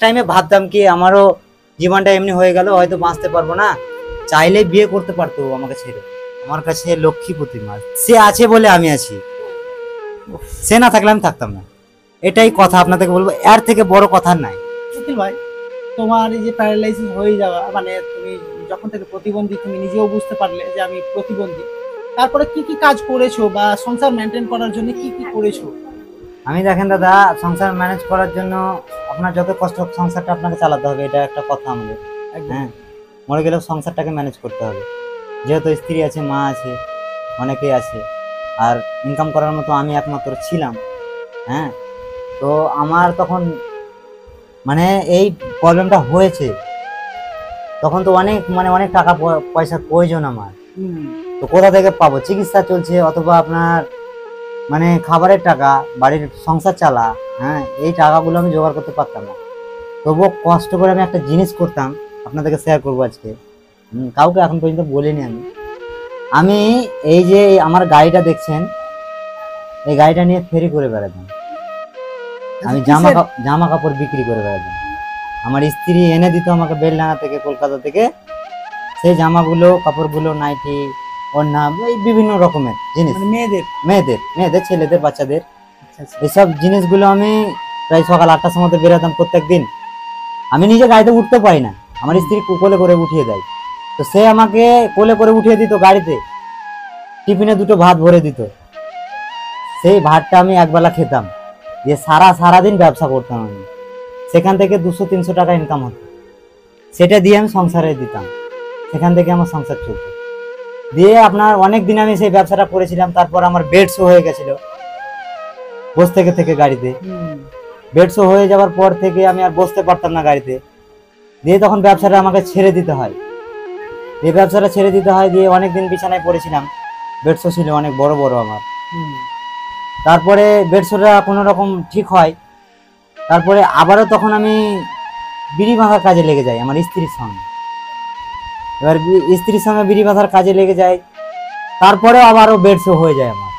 টাইমে ভাবতাম কি আমারও জীবনটা এমনি হয়ে গেল, হয়তো বাঁচতে পারবো না, চাইলে বিয়ে করতে পারতো আমাকে ছেড়ে। আমার কাছে লক্ষ্মী প্রতিমা, সে আছে বলে আমি আছি, সে না থাকলে আমি থাকতাম না। এটাই কথা আপনাদেরকে বলবো, এর থেকে বড় কথা নাই। নিখিল ভাই, তোমার এই যে প্যারালাইসিস হয়ে যাওয়া, মানে তুমি যখন থেকে প্রতিবন্ধী, তুমি নিজেও বুঝতে পারলে যে আমি প্রতিবন্ধী, তারপরে কি কি কাজ করেছো বা সংসার মেনটেন করার জন্য কি কি করেছো? আমি দেখেন দাদা, সংসার ম্যানেজ করার জন্য আপনার যত কষ্ট হোক সংসারটা আপনাকে চালাতে হবে, এটা একটা কথা আমাদের। হ্যাঁ, মরে গেলেও সংসারটাকে ম্যানেজ করতে হবে, যেহেতু স্ত্রী আছে, মা আছে, অনেকেই আছে, আর ইনকাম করার মতো আমি একমাত্র ছিলাম। হ্যাঁ, তো আমার তখন মানে এই প্রবলেমটা হয়েছে, তখন তো অনেক টাকা পয়সার প্রয়োজন আমার। তো কোথা থেকে পাবো? চিকিৎসা চলছে, অথবা আপনার মানে খাবারের টাকা, বাড়ির সংসার চালা, হ্যাঁ, এই টাকাগুলো আমি জোগাড় করতে পারতাম না। তবুও কষ্ট করে আমি একটা জিনিস করতাম, আপনাদেরকে শেয়ার করবো আজকে। কাউকে এখন পর্যন্ত বলিনি আমি এই যে আমার গাড়িটা দেখছেন, এই গাড়িটা নিয়ে ফেরি করে বেড়াতাম, আমি জামা কাপড় বিক্রি করে বেড়াতাম। আমার স্ত্রী এনে দিত আমাকে বেলডাঙ্গা থেকে, কলকাতা থেকে, সেই জামাগুলো, কাপড়গুলো, নাইটি, ওড়না, এই বিভিন্ন রকমের জিনিস, মেয়েদের ছেলেদের বাচ্চাদের, এইসব জিনিসগুলো আমি প্রায় সকাল 8টার সময় বেরোতাম প্রত্যেক দিন। আমি নিজে গাড়িতে উঠতে পারি না, আমার স্ত্রী কোলে করে উঠিয়ে দেয়, তো সে আমাকে কোলে করে উঠিয়ে দিত গাড়িতে, টিফিনে 2টো ভাত ভরে দিত, সেই ভাতটা আমি একবেলা খেতাম, যে সারাদিন ব্যবসা করতাম আমি, সেখান থেকে 200-300 টাকা ইনকাম হতো, সেটা দিয়ে আমি সংসারে দিতাম, সেখান থেকে আমার সংসার চলতো। দিয়ে আপনার অনেক দিন আমি সেই ব্যবসাটা করেছিলাম। তারপর আমার বেড শো হয়ে গেছিল, বসে থেকে গাড়িতে বেড শো হয়ে যাওয়ার পর থেকে আমি আর বসতে পারতাম না গাড়িতে। দিয়ে তখন ব্যবসাটা আমাকে ছেড়ে দিতে হয়, দিয়ে অনেকদিন বিছানায় পড়েছিলাম। বেড শো ছিল অনেক বড় বড় আমার। তারপরে বেড শোটা কোনো রকম ঠিক হয়, তারপরে আবারও তখন আমি বিড়ি বাঁধার কাজে লেগে যাই আমার স্ত্রীর সঙ্গে। এবার স্ত্রীর সঙ্গে বিড়ি বাঁধার কাজে লেগে যায়, তারপরেও আবারও বেড শো হয়ে যায় আমার,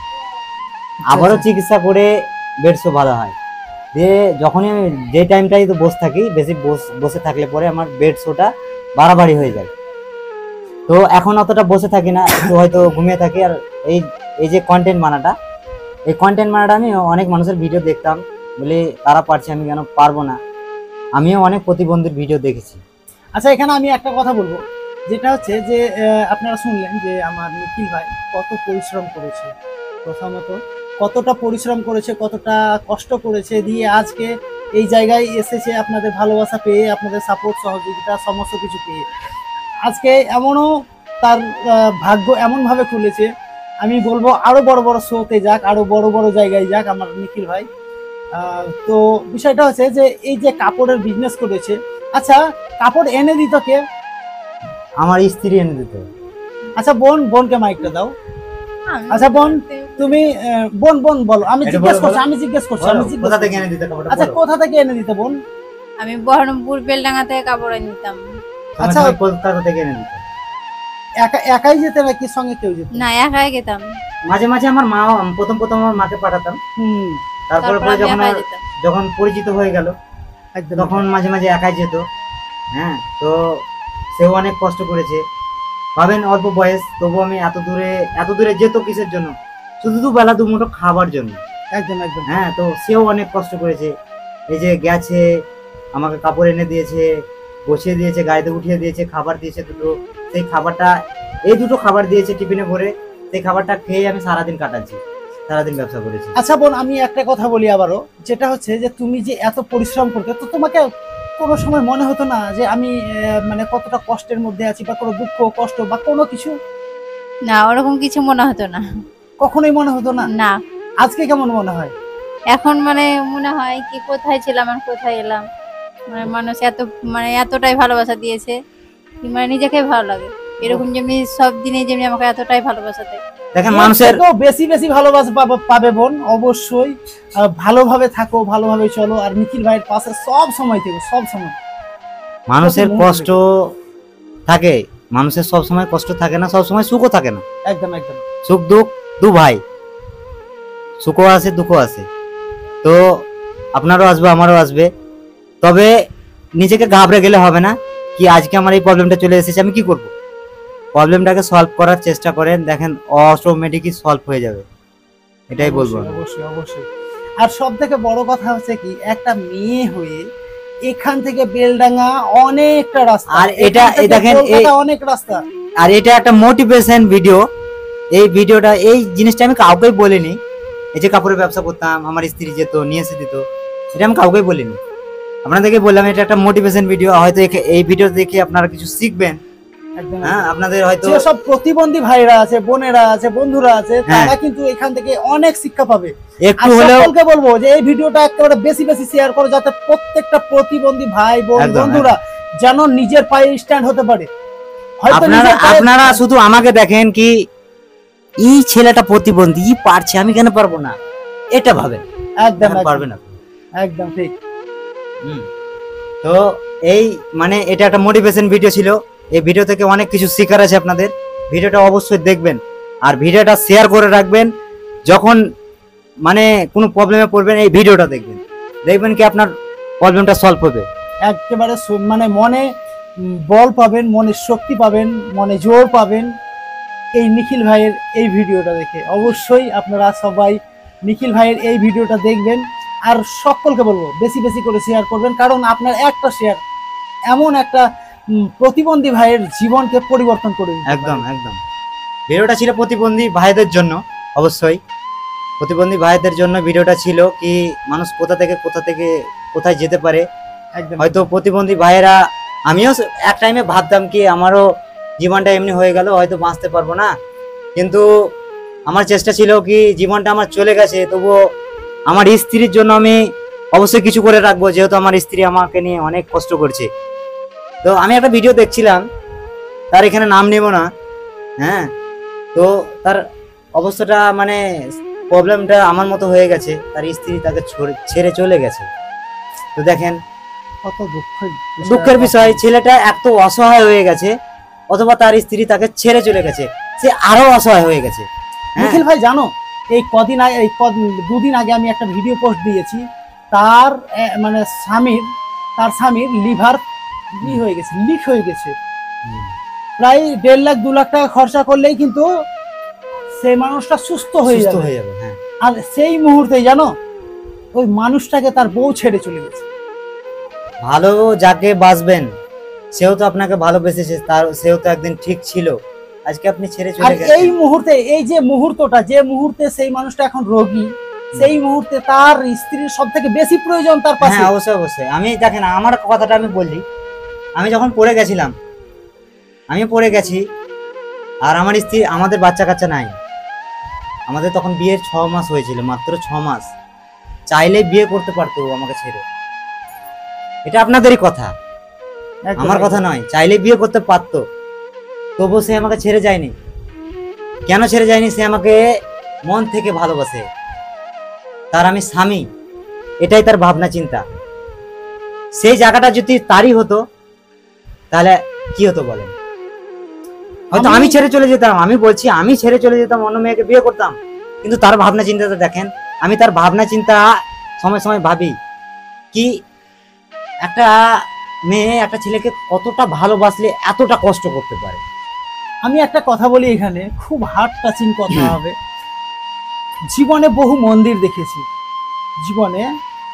আবারও চিকিৎসা করে বেড শো ভালো হয়। দিয়ে যখনই আমি যে টাইমটাই তো বসে থাকি, বেশি বসে থাকলে পরে আমার বেড শোটা বাড়াবাড়ি হয়ে যায়। তো এখন অতটা বসে থাকি না, একটু হয়তো ঘুমিয়ে থাকি। আর এই যে কন্টেন্ট বানাটা, এই কন্টেন্ট বানাটা আমি অনেক মানুষের ভিডিও দেখতাম বলে তারা পারছে, আমি কেন পারবো না? আমিও অনেক প্রতিবন্ধীর ভিডিও দেখেছি। আচ্ছা, এখানে আমি একটা কথা বলবো, যেটা হচ্ছে যে আপনারা শুনলেন যে আমার নিখিল ভাই কত পরিশ্রম করেছে, প্রথমত কতটা পরিশ্রম করেছে, কতটা কষ্ট করেছে, দিয়ে আজকে এই জায়গায় এসেছে, আপনাদের ভালোবাসা পেয়ে, আপনাদের সাপোর্ট, সহযোগিতা, সমস্ত কিছু পেয়ে। আজকে এমনও তার ভাগ্য এমনভাবে খুলেছে, আমি বলবো আরো বড় বড় শোতে যাক, আরো বড় বড় জায়গায় যাক আমার নিখিল ভাই। তো বিষয়টা হচ্ছে যে এই যে কাপড়ের বিজনেস করেছে, আচ্ছা কাপড় এনে দিত কে? আমার স্ত্রী এনে দিত। আচ্ছা বোনকে মাইকটা দাও। আচ্ছা বোন, তুমি বোন বলো, আমি জিজ্ঞেস করছি কোথা থেকে এনে দিতে কাপড়? আচ্ছা কোথা থেকে এনে দিতে বোন? আমি বহরমপুর বেলডাঙ্গা থেকে কাপড় এনে দিতাম। আচ্ছা, কলকাতা থেকে এনে দিতে? একাই যেতে নাকি সঙ্গে কেউ যেত? না, একাই যেতাম। মাঝে মাঝে আমার মা, প্রথম আমার মাকে পাঠাতাম। তারপরে যখন পরিচিত হয়ে গেল, তখন মাঝে মাঝে একাই যেত। হ্যাঁ, তো সেও অনেক কষ্ট করেছে, ভাবেন অল্প বয়স, তবু আমি এত দূরে যেত কিসের জন্য? শুধু 2 বেলা 2 মুঠো খাবার জন্য। একদম। হ্যাঁ, তো সেও অনেক কষ্ট করেছে, এই যে গেছে, আমাকে কাপড় এনে দিয়েছে, বসিয়ে দিয়েছে, গাড়িতে উঠিয়ে দিয়েছে, খাবার দিয়েছে 2টো, সেই খাবারটা, এই 2টো খাবার দিয়েছে টিফিনে করে, সেই খাবারটা খেয়ে আমি সারাদিন কাটাচ্ছি, সারাদিন ব্যবসা করেছি। আচ্ছা বোন, আমি একটা কথা বলি আবারও, যেটা হচ্ছে যে তুমি যে এত পরিশ্রম করতে, তো তোমাকে কোনো সময় মনে হতো না যে আমি মানে কতটা কষ্টের মধ্যে আছি, বা কোনো দুঃখ কষ্ট বা কোনো কিছু? না, ওরকম কিছু মনে হতো না, কখনোই মনে হতো না। না। আজকে কেমন মনে হয়? এখন মানে মনে হয় কি কোথায় ছিলাম আর কোথায় এলাম, মানে মানুষ এতটাই ভালোবাসা দিয়েছে, মানে নিজেকে ভালো লাগে, এরকম যেমনি সব দিনে যেমনি আমাকে এতটাই ভালোবাসা দেয়। দেখেন, মানুষের তো বেশি ভালোবাসা পাবে বোন, অবশ্যই। ভালোভাবে থাকো, ভালোভাবে চলো, আর নিখিল ভাইয়ের পাশে সব সময় থেকো, সব সময়। মানুষের কষ্ট থাকে, মানুষের সব সময় কষ্ট থাকে না, সব সময় সুখও থাকে না। একদম। সুখ দুঃখ 2 ভাই, সুখও আছে দুঃখও আছে, তো আপনারও আসবে, আমারও আসবে। তবে নিজেকে ঘাবড়ে গেলে হবে না, কি আজকে আমার এই প্রবলেমটা চলে এসেছে আমি কি করব। প্রবলেমটাকে সলভ করার চেষ্টা করেন, দেখেন অটোমেটিকই সলভ হয়ে যাবে, এটাই বলবো। অবশ্যই অবশ্যই অবশ্যই। আর সব থেকে বড় কথা হচ্ছে কি, একটা মেয়ে হয়ে এখান থেকে বেলডাঙ্গা অনেকটা রাস্তা, আর এটা এখান থেকে দেখেন কলকাতা অনেক রাস্তা। আর এটা একটা মোটিভেশন ভিডিও। এই ভিডিওটা, এই জিনিসটা আমি কাউকেই বলিনি। এই যে কাপড়ের ব্যবসা করতাম, আমার স্ত্রী যেত নিয়ে এসে দিত, এটা আমি কাউকেই বলিনি, আপনাদেরকে বললাম এটা একটা মোটিভেশন ভিডিও। হয়তো এই ভিডিও দেখে আপনারা কিছু শিখবেন। একদম। হ্যাঁ, আপনাদের হয়তো যেসব প্রতিবন্ধী ভাইরা আছে, বোনেরা আছে, বন্ধুরা আছে, হ্যাঁ। তারা কিন্তু এখান থেকে অনেক শিক্ষা পাবে। একটু আর হলেও সকলকে বলবো যে এই ভিডিওটা একেবারে বেশি বেশি শেয়ার করো, যাতে প্রত্যেকটা প্রতিবন্ধী ভাই বোন একদম, বন্ধুরা যেন নিজের পায়ে স্ট্যান্ড হতে পারে। হয়তো আপনারা নিজের পায়ে- আপনারা শুধু আমাকে দেখেন কি এই ছেলেটা প্রতিবন্ধী, ই পারছে, আমি কেন পারবো না, এটা ভাবেন। একদম পারবে না। একদম ঠিক। তো এই মানে এটা একটা মোটিভেশন ভিডিও ছিল। এই ভিডিও থেকে অনেক কিছু শেখার আছে আপনাদের। ভিডিওটা অবশ্যই দেখবেন আর ভিডিওটা শেয়ার করে রাখবেন। যখন মানে কোনো প্রবলেমে পড়বেন এই ভিডিওটা দেখবেন, দেখবেন কি আপনার প্রবলেমটা সলভ হবে। একেবারে মানে মনে বল পাবেন, মনে শক্তি পাবেন, মনে জোর পাবেন এই নিখিল ভাইয়ের এই ভিডিওটা দেখে। অবশ্যই আপনারা সবাই নিখিল ভাইয়ের এই ভিডিওটা দেখবেন আর সকলকে বলবো বেশি বেশি করে শেয়ার করবেন, কারণ আপনার একটা শেয়ার এমন একটা প্রতিবন্ধী ভাইয়ের জীবনকে পরিবর্তন করে দিতে পারে। একদম একদম। ভিডিওটা ছিল প্রতিবন্ধী ভাইদের জন্য, অবশ্যই প্রতিবন্ধী ভাইদের জন্য ভিডিওটা ছিল। কি মানুষ কোথা থেকে কোথায় যেতে পারে। একদম। হয়তো প্রতিবন্ধী ভাইয়েরা, আমিও এক টাইমে ভাবতাম কি আমারও জীবনটা এমনি হয়ে গেল, হয়তো বাঁচতে পারবো না, কিন্তু আমার চেষ্টা ছিল কি জীবনটা আমার চলে গেছে, তবুও আমার স্ত্রীর জন্য আমি অবশ্যই কিছু করে রাখবো, যেহেতু আমার স্ত্রী আমাকে নিয়ে অনেক কষ্ট করছে। তো আমি একটা ভিডিও দেখছিলাম, তার এখানে নাম নেব না, হ্যাঁ, তো তার অবস্থাটা মানে প্রবলেমটা আমার মতো হয়ে গেছে, তার স্ত্রী তাকে ছেড়ে চলে গেছে। তো দেখেন কত দুঃখের বিষয়, ছেলেটা এত অসহায় হয়ে গেছে, অথবা তার স্ত্রী তাকে ছেড়ে চলে গেছে, সে আরো অসহায় হয়ে গেছে। নিখিল ভাই জানো, এই কদিন আগে, দুদিন আগে আমি একটা ভিডিও পোস্ট দিয়েছি, তার মানে তার স্বামীর লিভার হয়ে গেছে, লিক হয়ে গেছে। প্রায় 1.5 লাখ 2 লাখ টাকা খরচা করলেই কিন্তু সেই মানুষটা সুস্থ হয়ে যাবে। হ্যাঁ। আর সেই মুহূর্তে জানো, ওই মানুষটাকে তার বউ ছেড়ে চলে গেছে। ভালো যাকে বাসবেন সেও তো আপনাকে ভালোবেসেছে, সেও তো একদিন ঠিক ছিল, আজকে আপনি ছেড়ে আর চলে গেছেন। এই মুহূর্তে, এই যে মুহূর্তটা, যে মুহূর্তে সেই মানুষটা এখন রোগী, সেই মুহূর্তে তার স্ত্রীর সব থেকে বেশি প্রয়োজন তার পাশে। হ্যাঁ, অবশ্যই অবশ্যই। আমি দেখেন আমার কথাটা আমি বললি, আমি যখন পড়ে গেছিলাম, আমি পড়ে গেছি, আর আমার স্ত্রী, আমাদের বাচ্চা কাচ্চা নাই, আমাদের তখন বিয়ের 6 মাস হয়েছিল, মাত্র 6 মাস। চাইলে বিয়ে করতে পারতো আমাকে ছেড়ে, এটা আপনাদেরই কথা, একদম, আমার কথা নয়। চাইলে বিয়ে করতে পারতো, তবুও সে আমাকে ছেড়ে যায়নি। কেন ছেড়ে যায়নি? সে আমাকে মন থেকে ভালোবাসে, তার আমি স্বামী, এটাই তার ভাবনা চিন্তা। সেই জায়গাটা যদি তারই হতো তাহলে কি হতো বলেন? হয়তো আমি ছেড়ে চলে যেতাম, আমি বলছি আমি ছেড়ে চলে যেতাম, অন্য মেয়েকে বিয়ে করতাম, কিন্তু তার ভাবনা চিন্তাটা দেখেন। আমি তার ভাবনা চিন্তা সময় সময় ভাবি কি একটা মেয়ে একটা ছেলেকে কতটা ভালোবাসলে এতটা কষ্ট করতে পারে। আমি একটা কথা বলি এখানে, খুব হার্ট টাচিং কথা হবে। জীবনে বহু মন্দির দেখেছি,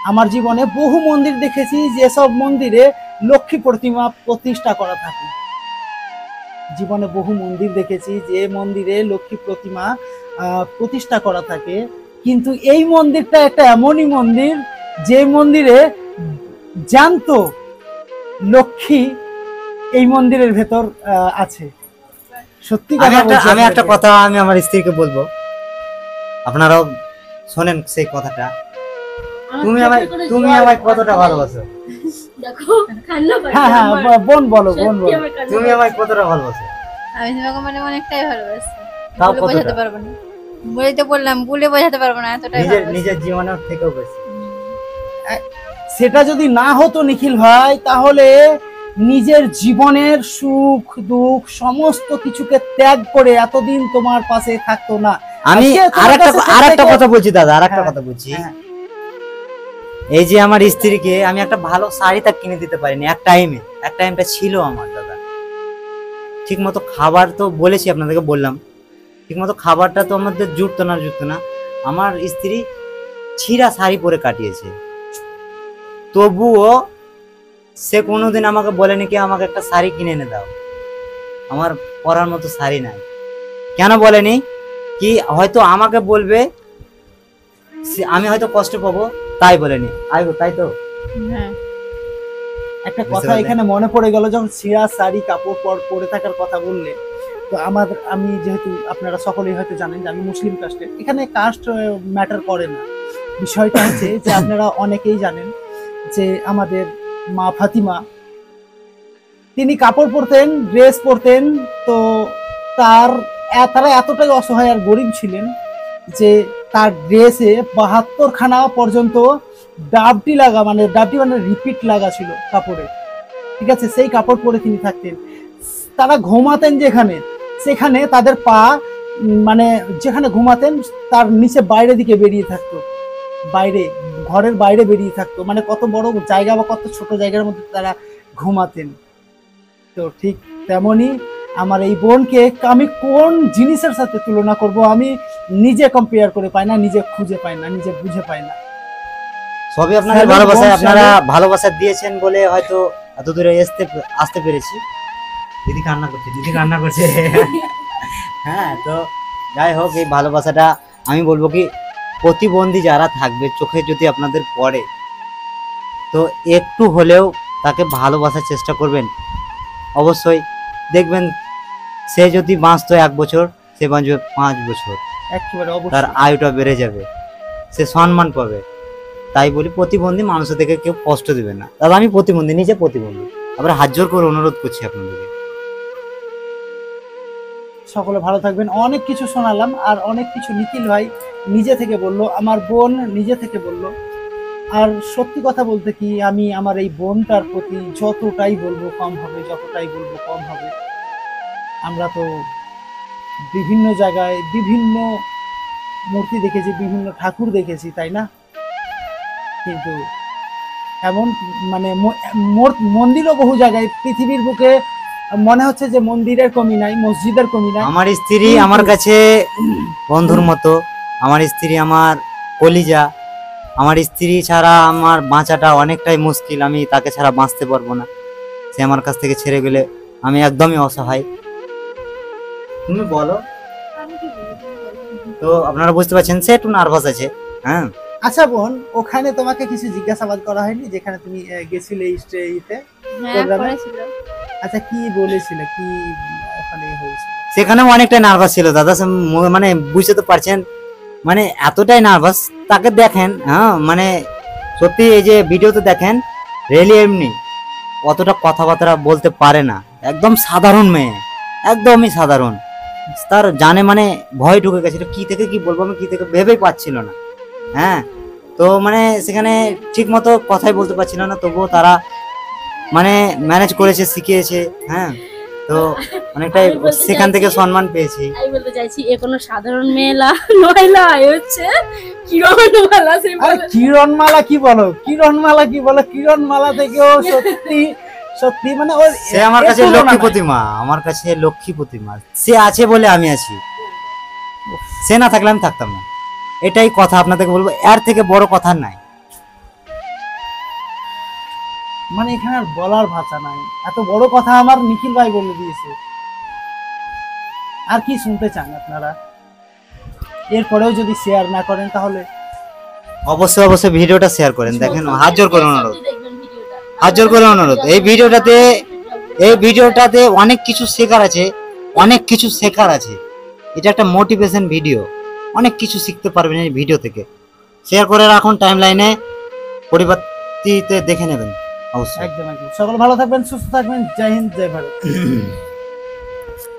আমার জীবনে বহু মন্দির দেখেছি, যেসব মন্দিরে লক্ষ্মী প্রতিমা প্রতিষ্ঠা করা থাকে। জীবনে বহু মন্দির দেখেছি যে মন্দিরে লক্ষ্মী প্রতিমা প্রতিষ্ঠা করা থাকে, কিন্তু এই মন্দিরটা একটা এমনই মন্দির যে মন্দিরে জ্যান্ত লক্ষ্মী এই মন্দিরের ভেতর আছে। সত্যি কথা বলছি। আমি একটা কথা আমি আমার স্ত্রীকে বলবো, আপনারাও শোনেন সেই কথাটা। তুমি আমায় কতটা ভালোবাসো? হ্যাঁ হ্যাঁ, বোন বলো, বোন বলো। তুমি আমায় কতটা ভালোবাসো? আমি তোমাকে মানে অনেকটাই ভালোবাসি, তাও বলে বোঝাতে কতটা? পারবো না। বলেই তো বললাম, বলে বোঝাতে পারবো না, এতটাই ভালোবাসি। নিজের জীবনের থেকেও বেশি। সেটা যদি না হতো নিখিল ভাই, তাহলে নিজের জীবনের সুখ দুঃখ সমস্ত কিছুকে ত্যাগ করে এতদিন তোমার পাশে থাকতো না। আমি আজকে তোমার কাছে আরেকটা থেকে- কথা বলছি দাদা, আরেকটা কথা বলছি। হ্যাঁ। এই যে আমার স্ত্রীকে আমি একটা ভালো শাড়ি তা কিনে দিতে পারিনি এক টাইমটা ছিল আমার দাদা। ঠিক মতো খাবার তো বলেছি আপনাদেরকে বললাম, ঠিক মতো খাবারটা তো আমাদের জুটতো না। আমার স্ত্রী ছিঁড়া শাড়ি পরে কাটিয়েছে, তবুও সে কোনোদিন আমাকে বলেনি কি আমাকে একটা শাড়ি কিনে এনে দাও, আমার পরার মতো শাড়ি নাই। কেন বলেনি কি হয়তো আমাকে বলবে আমি হয়তো কষ্ট পাবো, তাই বলেনি। তাই তো হ্যাঁ। একটা বুঝতে কথা পারলেন? এখানে মনে পড়ে গেল, যখন ছিঁড়া শাড়ি কাপড় পরে থাকার কথা বললে, তো আমি যেহেতু আপনারা সকলেই হয়তো জানেন যে আমি মুসলিম কাস্টের, এখানে কাস্ট ম্যাটার করে না। বিষয়টা হচ্ছে যে আপনারা অনেকেই জানেন যে আমাদের মা ফাতিমা, তিনি কাপড় পরতেন, ড্রেস পরতেন, তো তারা এতটাই অসহায় আর গরিব ছিলেন যে তার ড্রেসে 72 খানা পর্যন্ত ডাবটি মানে রিপিট লাগা ছিল কাপড়ে, ঠিক আছে? সেই কাপড় পরে তিনি থাকতেন। তারা ঘুমাতেন সেখানে তাদের পা মানে যেখানে ঘুমাতেন তার নিচে বাইরে দিকে বেরিয়ে থাকতো, ঘরের বাইরে বেরিয়ে থাকতো। মানে কত বড় জায়গা বা কত ছোট জায়গার মধ্যে তারা ঘুমাতেন। তো ঠিক তেমনি আমার এই বোনকে আমি কোন জিনিসের সাথে তুলনা করব, আমি নিজে কম্পেয়ার করে পাই না, নিজে খুঁজে পাই না, নিজে বুঝে পাই না। সবই আপনাদের Salute ভালোবাসা, বোন, আপনারা salute। ভালোবাসা দিয়েছেন বলে হয়তো এত দূরে আসতে পেরেছি। দিদি কান্না করছে হ্যাঁ, তো যাই হোক, এই ভালোবাসাটা আমি বলবো কি প্রতিবন্ধী যারা থাকবে চোখে যদি আপনাদের পড়ে, তো একটু হলেও তাকে ভালোবাসার চেষ্টা করবেন। অবশ্যই দেখবেন সে যদি বাঁচতো 1 বছর, সে বাঁচবে 5 বছর, একেবারে তার অবশ্যই। আয়ুটা বেড়ে যাবে, সে সম্মান পাবে। তাই বলি প্রতিবন্ধী মানুষের থেকে কেউ কষ্ট দিবে না। দাদা আমি প্রতিবন্ধী, নিজে প্রতিবন্ধী, আবার হাত জোর করে অনুরোধ করছি আপনাদেরকে। সকলে ভালো থাকবেন। অনেক কিছু শোনালাম, আর অনেক কিছু নিখিল ভাই নিজে থেকে বলল, আমার বোন নিজে থেকে বলল। আর সত্যি কথা বলতে কি, আমি আমার এই বোনটার প্রতি যতটাই বলবো কম হবে, যতটাই বলবো কম হবে। আমরা তো বিভিন্ন জায়গায় বিভিন্ন মূর্তি দেখেছি, বিভিন্ন ঠাকুর দেখেছি, তাই না? কিন্তু এমন মানে মন্দিরও বহু জায়গায় পৃথিবীর বুকে মনে হচ্ছে যে মন্দিরের কমি নাই, মসজিদের কমি নাই। আমার স্ত্রী আমার কাছে বন্ধুর মতো, আমার স্ত্রী আমার কলিজা। আমার স্ত্রী ছাড়া আমার বাঁচাটা অনেকটাই মুশকিল, আমি তাকে ছাড়া বাঁচতে পারবো না। সে আমার কাছ থেকে ছেড়ে গেলে আমি একদমই অসহায়। তুমি বলো। তো আপনারা বুঝতে পারছেন সে একটু নার্ভাস আছে। হ্যাঁ, আচ্ছা বোন, ওখানে তোমাকে কিছু জিজ্ঞাসাবাদ করা হয়নি যেখানে তুমি গেছিলে স্টেইতে? হ্যাঁ প্রোগ্রামে? করেছিল। আচ্ছা, কি বলেছিলে, কি ওখানে হয়েছিল? সেখানেও অনেকটাই নার্ভাস ছিল দাদা। মানে বুঝতে তো পারছেন, মানে এতটাই নার্ভাস। তাকে দেখেন, হ্যাঁ মানে সত্যি এই যে ভিডিওতে দেখেন, রিয়েলি এমনি অতটা কথাবার্তা বলতে পারে না, একদম সাধারণ মেয়ে, একদমই সাধারণ। তার জানে মানে ভয় ঢুকে গেছিল, কি থেকে কি বলবো আমি, কি থেকে ভেবেই পাচ্ছিল না। হ্যাঁ, তো মানে সেখানে ঠিক মতো কথাই বলতে পারছিল না, তবুও তারা মানে ম্যানেজ করেছে, শিখিয়েছে। হ্যাঁ, তো অনেকটাই আমি বলতে সেখান থেকে চাইছি- সম্মান পেয়েছি। আমি বলতে চাইছি এ কোনো সাধারণ মেয়েলা নয়লা, এ হচ্ছে কিরণমালা। আরে কিরণমালা কি বলো, কিরণমালা থেকেও সত্যি সত্যি মানে ওর সে আমার এর কাছে তুলনা লক্ষ্মী নাই। প্রতিমা, আমার কাছে লক্ষ্মী প্রতিমা। সে আছে বলে আমি আছি, সে না থাকলে আমি থাকতাম না। এটাই কথা আপনাদেরকে বলবো, এর থেকে বড় কথা নাই। মানে এখানে আর বলার ভাষা নাই, এত বড় কথা আমার নিখিল ভাই বলে দিয়েছে। আর কি শুনতে চান আপনারা? এরপরেও যদি শেয়ার না করেন তাহলে অবশ্যই অবশ্যই ভিডিওটা শেয়ার করেন। দেখেন, হাত জোর করে অনুরোধ, দেখবেন ভিডিওটা। হাত জোর করে অনুরোধ। এই ভিডিওটাতে অনেক কিছু শেখার আছে, অনেক কিছু শেখার আছে। এটা একটা মোটিভেশন ভিডিও, অনেক কিছু শিখতে পারবেন এই ভিডিও থেকে। শেয়ার করে রাখুন, টাইম লাইনে পরিবর্তিতে দেখে নেবেন অবশ্যই। একদম একদম। সকলে ভালো থাকবেন, সুস্থ থাকবেন। জয় হিন্দ, জয় ভারত।